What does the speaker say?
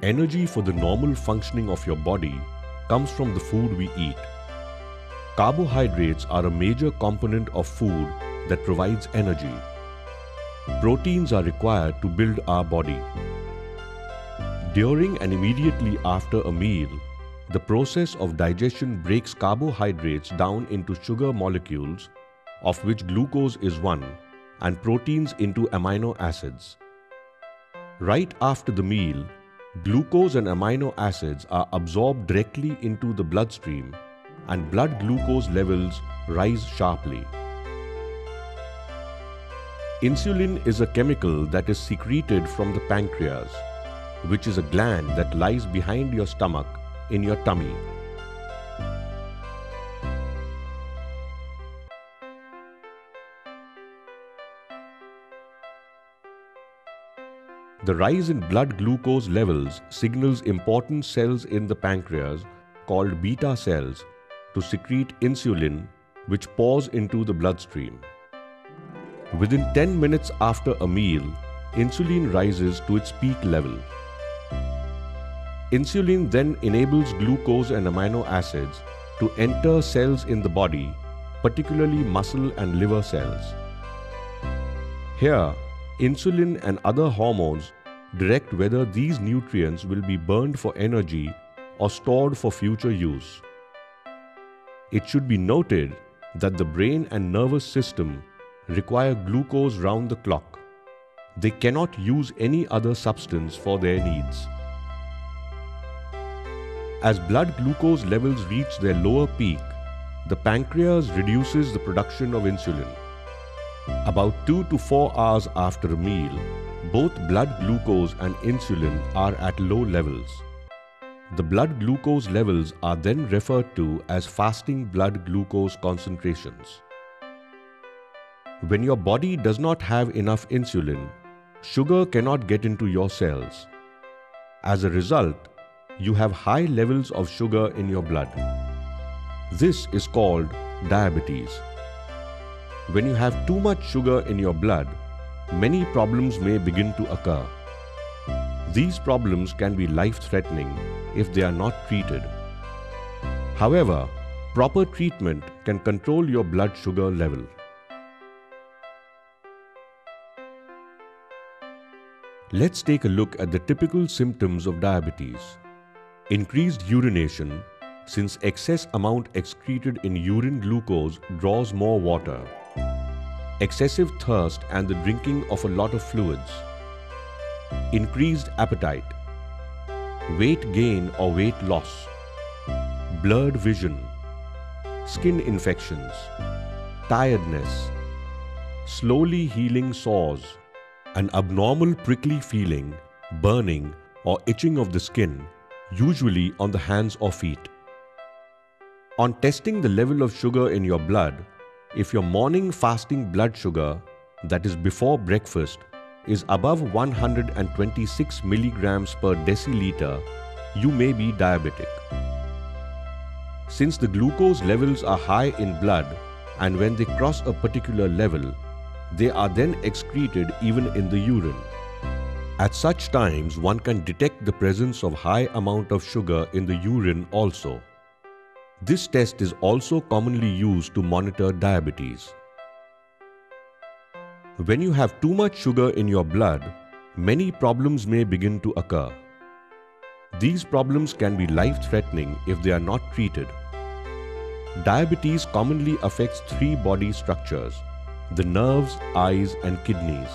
Energy for the normal functioning of your body comes from the food we eat. Carbohydrates are a major component of food that provides energy. Proteins are required to build our body. During and immediately after a meal, the process of digestion breaks carbohydrates down into sugar molecules, of which glucose is one, and proteins into amino acids. Right after the meal, glucose and amino acids are absorbed directly into the bloodstream, and blood glucose levels rise sharply. Insulin is a chemical that is secreted from the pancreas, which is a gland that lies behind your stomach in your tummy. The rise in blood glucose levels signals important cells in the pancreas called beta cells to secrete insulin, which pours into the bloodstream. Within 10 minutes after a meal, insulin rises to its peak level. Insulin then enables glucose and amino acids to enter cells in the body, particularly muscle and liver cells. Here, insulin and other hormones direct whether these nutrients will be burned for energy or stored for future use. It should be noted that the brain and nervous system require glucose round the clock. They cannot use any other substance for their needs. As blood glucose levels reach their lower peak, the pancreas reduces the production of insulin. About 2 to 4 hours after a meal, both blood glucose and insulin are at low levels. The blood glucose levels are then referred to as fasting blood glucose concentrations. When your body does not have enough insulin, sugar cannot get into your cells. As a result, you have high levels of sugar in your blood. This is called diabetes. When you have too much sugar in your blood, many problems may begin to occur. These problems can be life-threatening if they are not treated. However, proper treatment can control your blood sugar level. Let's take a look at the typical symptoms of diabetes. Increased urination, since excess amount excreted in urine glucose draws more water. Excessive thirst and the drinking of a lot of fluids. Increased appetite. Weight gain or weight loss. Blurred vision. Skin infections. Tiredness. Slowly healing sores. An abnormal prickly feeling, burning or itching of the skin, usually on the hands or feet. On testing the level of sugar in your blood, if your morning fasting blood sugar, that is before breakfast, is above 126 milligrams per deciliter, you may be diabetic. Since the glucose levels are high in blood and when they cross a particular level, they are then excreted even in the urine. At such times, one can detect the presence of high amount of sugar in the urine also. This test is also commonly used to monitor diabetes. When you have too much sugar in your blood, many problems may begin to occur. These problems can be life-threatening if they are not treated. Diabetes commonly affects 3 body structures: the nerves, eyes, and kidneys.